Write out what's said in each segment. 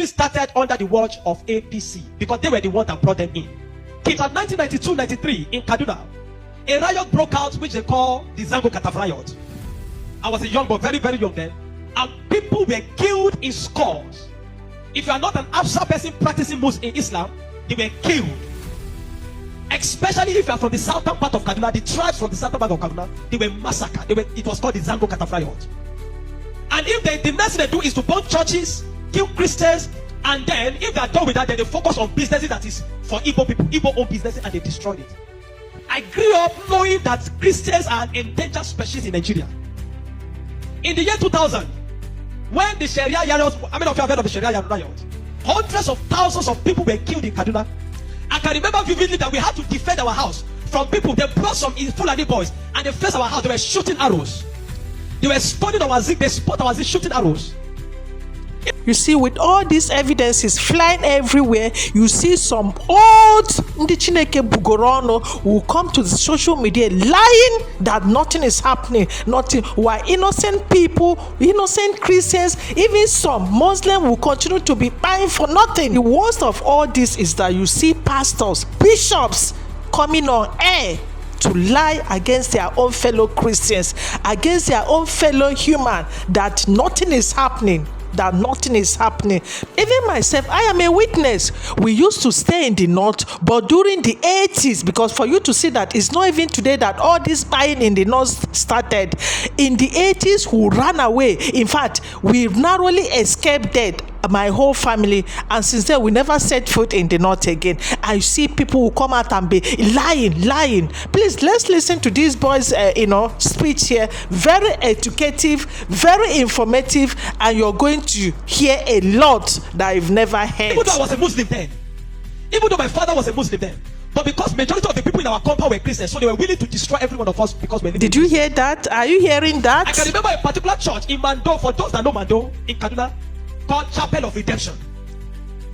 This started under the watch of APC because they were the one that brought them in. In 1992-93 in Kaduna, a riot broke out which they call the Zango Kataf riot. I was a young boy, very, very young then, and people were killed in scores. If you are not an Afsa person practicing Muslim in Islam, they were killed. Especially if you are from the southern part of Kaduna, the tribes from the southern part of Kaduna, they were massacred. It was called the Zango Kataf riot. And if the next thing they do is to burn churches, kill Christians, and then if they are done with that, then they focus on businesses that is for Igbo people, Igbo-owned businesses, and they destroyed it. I grew up knowing that Christians are an endangered species in Nigeria. In the year 2000, when the Sharia riots, how many of you have heard of the Sharia riot? Hundreds of thousands of people were killed in Kaduna. I can remember vividly that we had to defend our house from people. They brought some Fulani boys and they faced our house. They were shooting arrows. They were spotting our zik. They spot our zik shooting arrows. You see, with all these evidences flying everywhere, you see some old Ndi Chineke Bugorono will come to the social media lying that nothing is happening, nothing. While innocent people, innocent Christians, even some Muslims will continue to be buying for nothing. The worst of all this is that you see pastors, bishops coming on air to lie against their own fellow Christians, against their own fellow human, that nothing is happening. That nothing is happening. Even myself, I am a witness. We used to stay in the north, but during the 80s, because for you to see that it's not even today that all this buying in the north started. In the 80s, we ran away. In fact, we narrowly escaped death, my whole family, and since then we never set foot in the north again. I see people who come out and be lying. Please, let's listen to these boys speech here. Very educative, very informative, and you're going to hear a lot that I've never heard. Even though I was a Muslim then, even though my father was a Muslim then, but because majority of the people in our compound were Christians, so they were willing to destroy every one of us because we're living. Did you hear that? Are you hearing that? I can remember a particular church in Mando, for those that know Mando, in Kaduna, called Chapel of Redemption.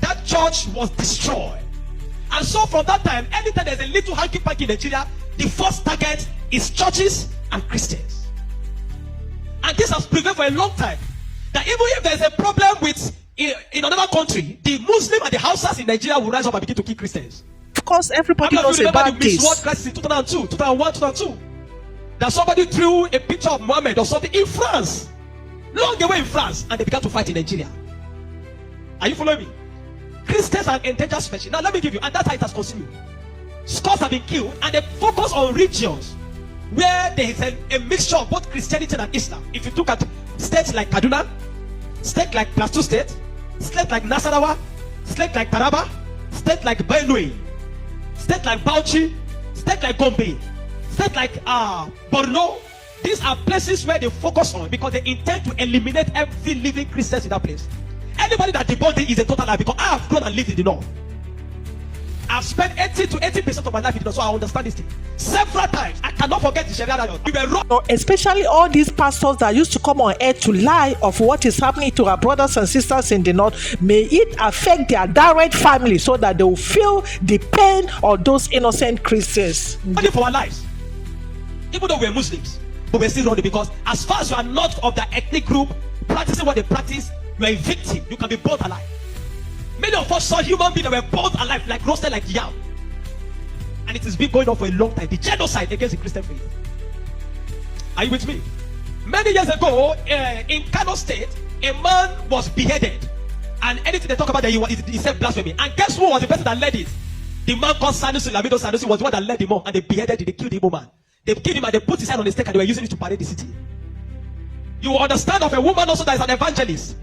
That church was destroyed. And so from that time, anytime there's a little hanky-panky in Nigeria, the first target is churches and Christians. And this has prevailed for a long time. That even if there's a problem with in another country, the Muslim and the Hausas in Nigeria will rise up and begin to kill Christians. Of course, everybody knows about this. World crisis in 2002, 2001, 2002. That somebody threw a picture of Muhammad or something in France, long away in France, and they began to fight in Nigeria. Are you following me? Christians are endangered species. Now let me give you, and that's how it has continued. Scores have been killed, and they focus on regions where there is a mixture of both Christianity and Islam. If you look at states like Kaduna, states like Plateau State, states like Nasarawa, states like Taraba, states like Benue, states like Bauchi, states like Gombe, states like Borno. These are places where they focus on because they intend to eliminate every living Christian in that place. Anybody that debunks it is a total lie, because I have grown and lived in the north. I've spent 80 to 80% of my life in the north, so I understand this thing. Several times, I cannot forget the Sharia riot. We were wrong. Especially all these pastors that used to come on air to lie of what is happening to our brothers and sisters in the north, may it affect their direct family so that they will feel the pain of those innocent Christians. Only for our lives. Even though we're Muslims, but we're still running, because as far as you are not of the ethnic group practicing what they practice, you are a victim. You can be burned alive. Many of us saw human beings that were burned alive, like roasted like yam. And it has been going on for a long time. The genocide against the Christian faith. Are you with me? Many years ago, in Kano State, a man was beheaded. And anything they talk about, he said blasphemy. And guess who was the person that led it? The man called Sanusi, Lamido Sanusi, was the one that led him on. And they beheaded him. They killed the Igbo man. They killed him and they put his head on the stake and they were using it to parade the city. You will understand of a woman also that is an evangelist.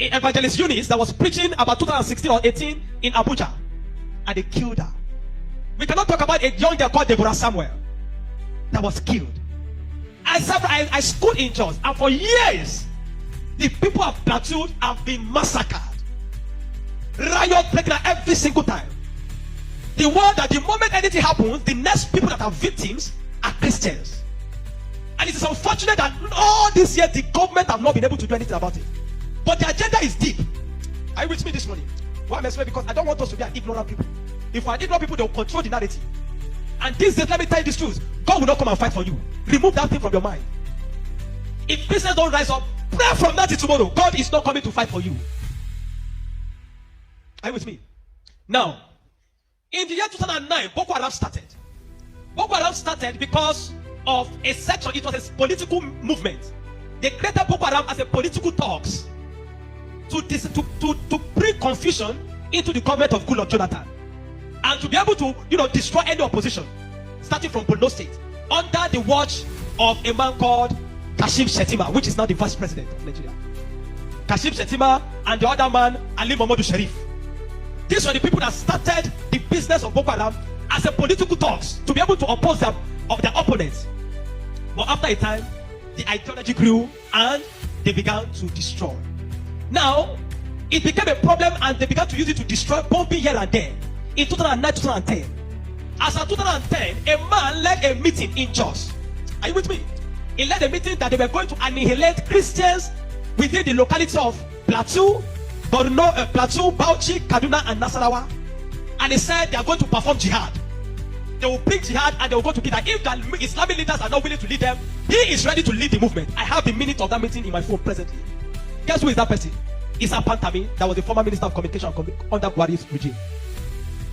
Evangelist Eunice, that was preaching about 2016 or 18 in Abuja, and they killed her. We cannot talk about a young girl called Deborah Samuel that was killed. I schooled in church, and for years the people of Plateau have been massacred. Riot breaking out every single time. The world that the moment anything happens, the next people that are victims are Christians. And it is unfortunate that all this year the government have not been able to do anything about it. But the agenda is deep. Are you with me this morning? Why am I saying? Because I don't want us to be an ignorant people. If we are ignorant people, they will control the narrative. And these days, let me tell you this truth. God will not come and fight for you. Remove that thing from your mind. If Christians don't rise up, pray from now till tomorrow. God is not coming to fight for you. Are you with me? Now, in the year 2009, Boko Haram started. Boko Haram started because of a section. It was a political movement. They created Boko Haram as a political talks to bring confusion into the government of Goodluck Jonathan, and to be able to, destroy any opposition, starting from Borno State, under the watch of a man called Kashim Shettima, which is now the vice president of Nigeria. Kashim Shettima and the other man, Ali Mohammed Sharif. These were the people that started the business of Boko Haram as a political talks to be able to oppose their opponents. But after a time, the ideology grew and they began to destroy. Now, it became a problem and they began to use it to destroy, bombing here and there. In 2009, 2010. As of 2010, a man led a meeting in Jos. Are you with me? He led a meeting that they were going to annihilate Christians within the locality of Plateau, Borno, Plateau, Bauchi, Kaduna, and Nasarawa. And he said they are going to perform jihad. They will bring jihad and they will go to Kida. If the Islamic leaders are not willing to lead them, he is ready to lead the movement. I have the minute of that meeting in my phone presently. Guess who is that person? Issa Pantami, that was the former minister of communication under Buhari's regime.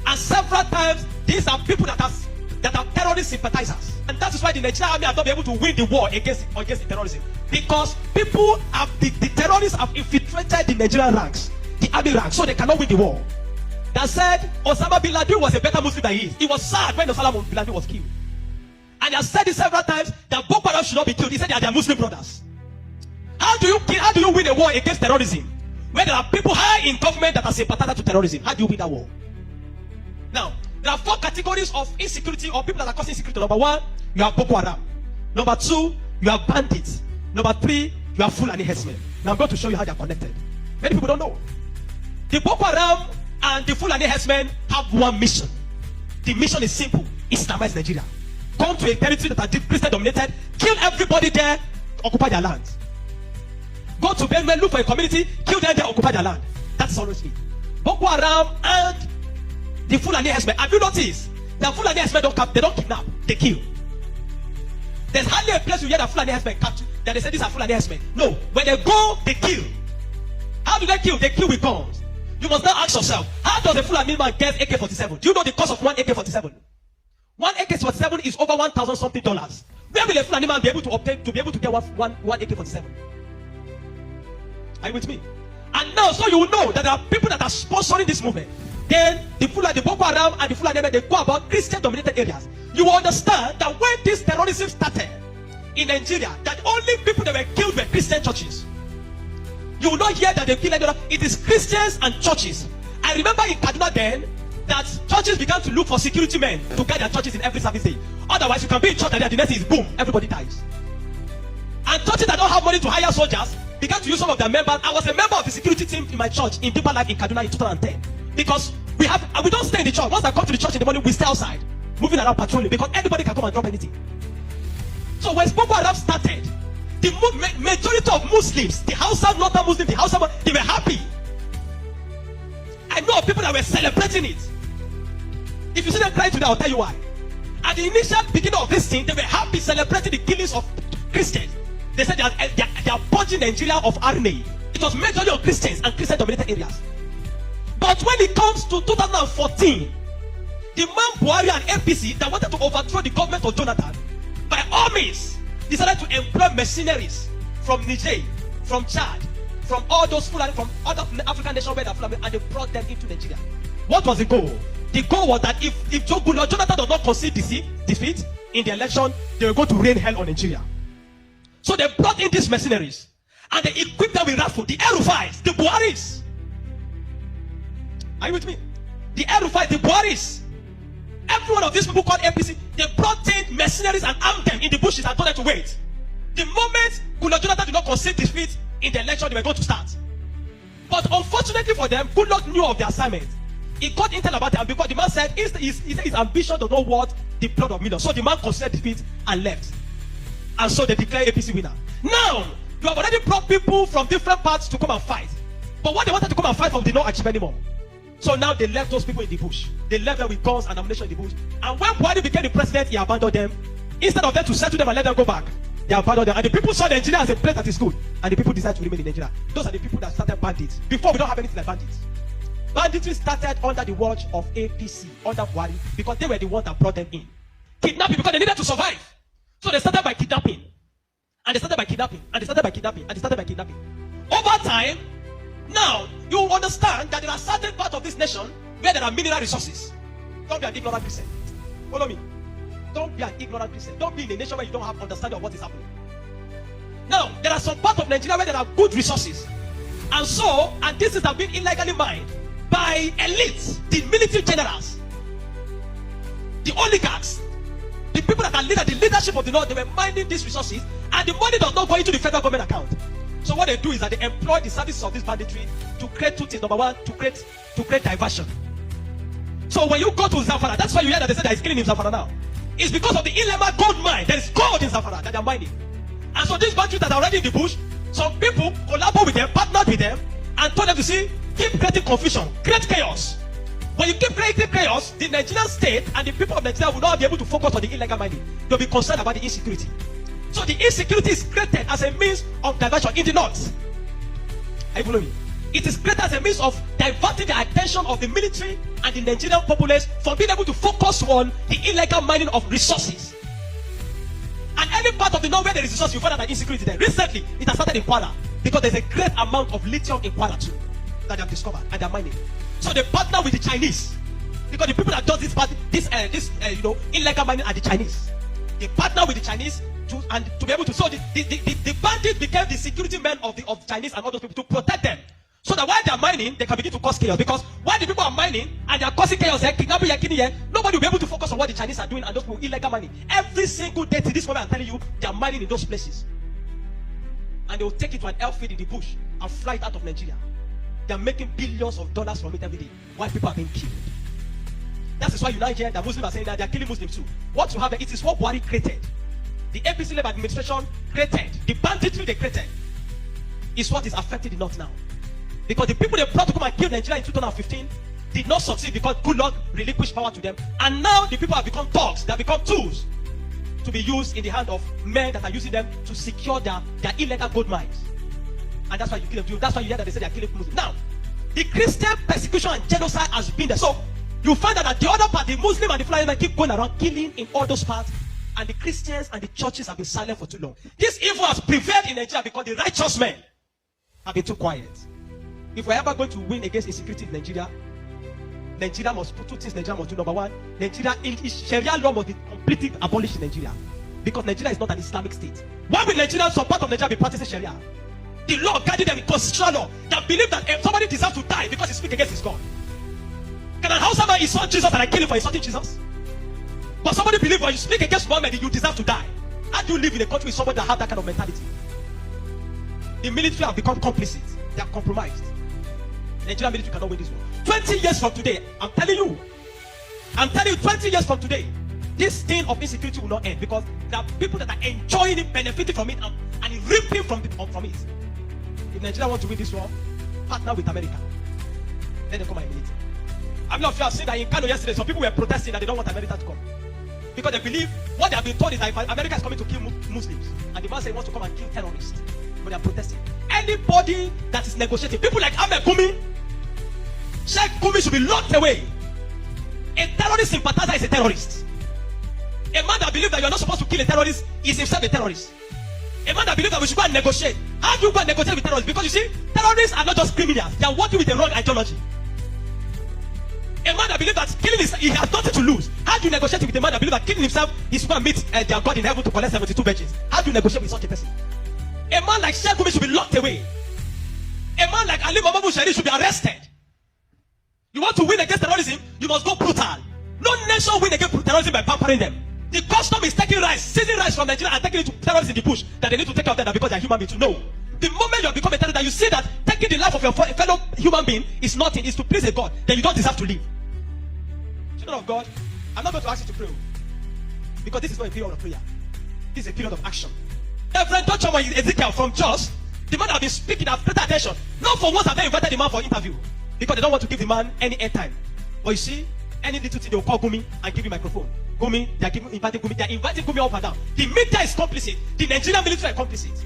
And several times, these are people that are terrorist sympathizers. And that is why the Nigerian army has not been able to win the war against the terrorism. Because people have, the terrorists have infiltrated the Nigerian ranks, the army ranks, so they cannot win the war. That said, Osama bin Laden was a better Muslim than he is. He was sad when Osama bin Laden was killed. And he has said it several times that Boko Haram should not be killed. He said they are their Muslim brothers. How do you win a war against terrorism when there are people high in government that are sympathizing to terrorism? How do you win that war? Now, there are 4 categories of insecurity or people that are causing insecurity. Number 1, you have Boko Haram. Number 2, you have bandits. Number 3, you have Fulani herdsmen. Now I'm going to show you how they are connected. Many people don't know. The Boko Haram and the Fulani herdsmen have one mission. The mission is simple: Islamize Nigeria. Come to a territory that are Christian dominated, kill everybody there, occupy their land. Go to Benue, look for a community, kill them there, occupy their land. That's always it. Boko Haram and the Fulani herdsmen. Have you noticed that Fulani herdsmen they don't kidnap, they kill? There's hardly a place you hear that Fulani herdsmen capture that they say these are Fulani herdsmen. No, when they go, they kill. How do they kill? They kill with guns. You must now ask yourself, how does a Fulani man get AK-47? Do you know the cost of one AK-47? One AK-47 is over $1,000 something. Where will a Fulani man be able to obtain to get one AK-47? Are you with me? And now, so you will know that there are people that are sponsoring this movement. Then the Boko Haram and the Fulani men, they go about Christian-dominated areas. You will understand that when this terrorism started in Nigeria, that only people that were killed were Christian churches. You will not hear that they kill anyone. It is Christians and churches. I remember in Kaduna then that churches began to look for security men to guide their churches in every service day. Otherwise, you can be in church and the next is boom, everybody dies. And churches that don't have money to hire soldiers began to use some of their members. I was a member of the security team in my church in Deeper Life in Kaduna in 2010. Because we don't stay in the church. Once I come to the church in the morning, we stay outside, moving around patrolling, because anybody can come and drop anything. So when Boko Haram started, the majority of Muslims, the Hausa, Northern Muslims, the Hausa, they were happy. I know people that were celebrating it. If you see them crying today, I'll tell you why. At the initial beginning of this thing, they were happy celebrating the killings of Christians. They said they are purging Nigeria of army. It was majorly of Christians and Christian-dominated areas. But when it comes to 2014, the man Buhari and APC that wanted to overthrow the government of Jonathan, by all means, decided to employ mercenaries from Niger, from Chad, from all those Fulani, from other African nations where they are Fulani, and they brought them into Nigeria. What was the goal? The goal was that if Jonathan does not concede defeat in the election, they were going to rain hell on Nigeria. So they brought in these mercenaries and they equipped them with rifles, the Erufais, the Buharis. Are you with me? The Erufais, the Buharis. Every one of these people called APC, they brought in mercenaries and armed them in the bushes and told them to wait. The moment Goodluck Jonathan did not concede defeat in the election, they were going to start. But unfortunately for them, Goodluck knew of the assignment. He got intel about it, because the man said his ambition does not want the blood of millions. So the man conceded defeat and left. And so they declared APC winner. Now, you have already brought people from different parts to come and fight. But what they wanted to come and fight for did not achieve anymore. So now they left those people in the bush. They left them with guns and ammunition in the bush. And when Buhari became the president, he abandoned them. Instead of them to settle them and let them go back, they abandoned them. And the people saw Nigeria as a place that is good. And the people decided to remain in Nigeria. Those are the people that started bandits. Before, we don't have anything like bandits. banditry started under the watch of APC, under Buhari, because they were the ones that brought them in. Kidnapping, because they needed to survive. So they started by kidnapping. And they started by kidnapping. And they started by kidnapping. And they started by kidnapping. Over time, now, you understand that there are certain parts of this nation where there are mineral resources. Don't be an ignorant Christian. Follow me. Don't be an ignorant Christian. Don't be in a nation where you don't have understanding of what is happening. Now, there are some parts of Nigeria where there are good resources. And so, and this is have been illegally mined by elites, the military generals, the oligarchs, the people that are the leadership of the North. They were mining these resources, and the money does not go into the federal government account. So what they do is that they employ the services of this banditry to create two things. Number one, to create diversion. So when you go to Zamfara, that's why you hear that they say that it's killing in Zamfara now. It's because of the illegal gold mine. There is gold in Zamfara that they are mining. And so these bandits that are already in the bush, some people collaborate with them, partnered with them, and told them to see, keep creating confusion, create chaos. When you keep creating chaos, the Nigerian state and the people of Nigeria will not be able to focus on the illegal mining. They'll be concerned about the insecurity. So the insecurity is created as a means of diversion in the north. Are you following me? It is created as a means of diverting the attention of the military and the Nigerian populace from being able to focus on the illegal mining of resources. And any part of the north where there is resources, you find out that insecurity there. Recently, it has started in Kwara because there's a great amount of lithium in Kwara too that they have discovered and they're mining. So they partner with the Chinese because the people that does this illegal mining are the Chinese. They partner with the Chinese to be able to. So the bandits became the security men of the Chinese and all those people to protect them. So that while they are mining, they can begin to cause chaos. Because while the people are mining and they are causing chaos, kidnapping, nobody will be able to focus on what the Chinese are doing and those people illegal mining. Every single day to this moment, I'm telling you, they are mining in those places. And they will take it to an airfield in the bush and fly it out of Nigeria. They are making billions of dollars from it every day while people are being killed. That is why you now hear that Muslims are saying that they are killing Muslims too. What you have, it is what Buhari created. The APC-led administration created. The banditry they created is what is affecting the North now. Because the people they brought to come and kill Nigeria in 2015 did not succeed because good luck relinquished power to them. And now the people have become thugs. They have become tools to be used in the hand of men that are using them to secure their illegal gold mines. And that's why you kill them. That's why you hear that they say they are killing Muslims. Now, the Christian persecution and genocide has been there. So you find that the other part, the Muslim and the Fulani men keep going around killing in all those parts. And the Christians and the churches have been silent for too long. This evil has prevailed in Nigeria because the righteous men have been too quiet. If we're ever going to win against insecurity in Nigeria, Nigeria must put two things Nigeria must do. Number one, Sharia law must be completely abolished in Nigeria. Because Nigeria is not an Islamic state. Why will Nigeria, some part of Nigeria, be practicing Sharia? The law guiding them in constitutional law that believe that if somebody deserves to die because he speaks against his God. Can an Hausa man insult Jesus and I kill him for insulting Jesus? But somebody believes when you speak against Muhammad, you deserve to die. How do you live in a country with somebody that has that kind of mentality? The military have become complicit. They are compromised. Nigerian military cannot win this war. 20 years from today, I'm telling you, 20 years from today, this thing of insecurity will not end because there are people that are enjoying it, benefiting from it, and reaping from it. If Nigeria want to win this war, partner with America. Let them come and military. I'm not sure I've seen that in Kano yesterday. Some people were protesting that they don't want America to come because they believe what they have been told is that if America is coming to kill Muslims, and the man said he wants to come and kill terrorists, but they are protesting. Anybody that is negotiating, people like Ahmed Gumi, Sheikh Gumi should be locked away. A terrorist sympathizer is a terrorist. A man that believes that you are not supposed to kill a terrorist is himself a terrorist. A man that believes that we should go and negotiate. How do you go and negotiate with terrorists? Because you see, terrorists are not just criminals. They are working with the wrong ideology. A man that believes that killing he has nothing to lose. How do you negotiate with a man that believes that killing himself is going to meet their God in heaven to collect 72 virgins? How do you negotiate with such a person? A man like Sheikh Gumi should be locked away. A man like Ali Muhammad Bushari should be arrested. You want to win against terrorism, you must go brutal. No nation win against terrorism by pampering them. The custom is taking rice, seizing rice from Nigeria and taking it to terrorists in the bush that they need to take care of them because they are human beings. To know. The moment you have become a terrorist, that you see that taking the life of your fellow human being is nothing, is to please a God, then you don't deserve to live. Children of God, I'm not going to ask you to pray because this is not a period of prayer. This is a period of action. Reverend Dr. Ezekiel from Jos, the man that has been speaking, has paid attention. Not for once have they invited the man for interview because they don't want to give the man any airtime. But you see, any little thing they will call Gumi and give him microphone. Gumi, they are inviting Gumi up and down. The media is complicit. The Nigerian military is complicit.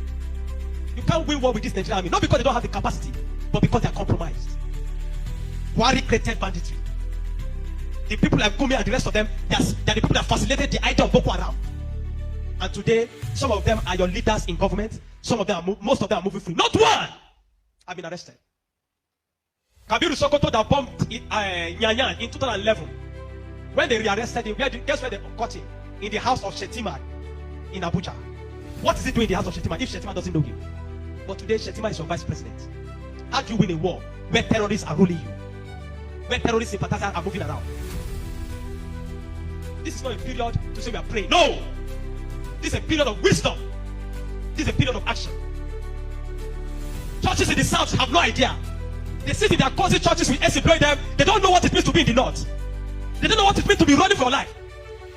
You can't win war with this Nigerian army, not because they don't have the capacity, but because they are compromised. Buhari created banditry. The people like Gumi and the rest of them, they're the people that facilitated the idea of Boko Haram. And today, some of them are your leaders in government. Some of them, most of them are moving free. Not one have been arrested. Kabiru Sokoto that bombed Nyanyan in 2011. When they rearrested him, guess where they caught him? In the house of Shetima in Abuja. What is he doing in the house of Shetima if Shetima doesn't know him? But today, Shetima is your vice president. How do you win a war where terrorists are ruling you? Where terrorist sympathizers are moving around? This is not a period to say we are praying. No! This is a period of wisdom. This is a period of action. Churches in the south have no idea. They sit in their cozy churches with employ them. They don't know what it means to be in the north. They don't know what it means to be running for your life.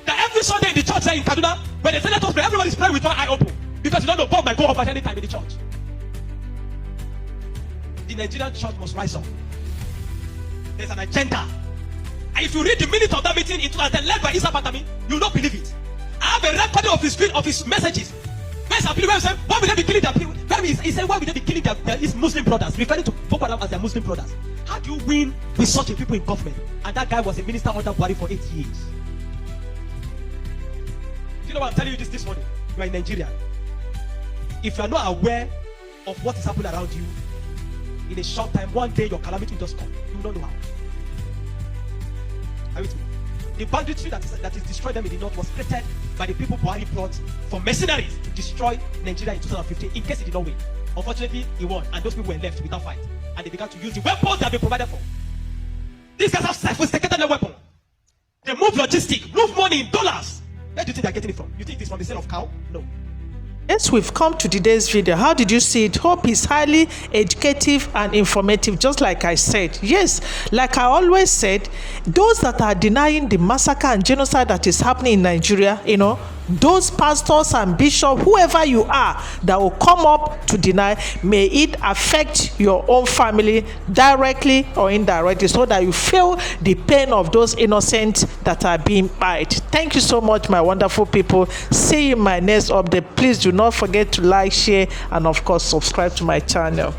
That every Sunday in the church there in Kaduna, when they say let us pray, everybody is praying with one eye open. Because you don't know bomb might go off at any time in the church. The Nigerian church must rise up. There's an agenda. And if you read the minutes of that meeting in 2010 led by Isa Patami, you will not believe it. I have a recording of his messages. Where he said, why will they be killing their people? He said, why will they be killing his Muslim brothers? Referring to Boko Haram as their Muslim brothers. How do you win with such a people in government? And that guy was a minister under Buhari for 8 years. Do you know what I'm telling you this morning? You are in Nigeria. If you are not aware of what is happening around you, in a short time, one day your calamity will just come. You will not know how. Are you with me? The banditry that is destroyed them in the north was created by the people Buhari brought for mercenaries to destroy Nigeria in 2015 in case he did not win. Unfortunately, he won, and those people were left without fight. And they began to use the weapons that they provided for. These guys have sophisticated their weapon. They move logistics, move money in dollars. Where do you think they're getting it from? You think it's from the sale of cow? No. Yes, we've come to today's video. How did you see it? Hope is highly educative and informative, just like I said. Yes, like I always said, those that are denying the massacre and genocide that is happening in Nigeria, those pastors and bishops, whoever you are, that will come up to deny, may it affect your own family directly or indirectly, so that you feel the pain of those innocents that are being bite. Thank you so much, my wonderful people. See you in my next update. Please do not forget to like, share, and of course subscribe to my channel.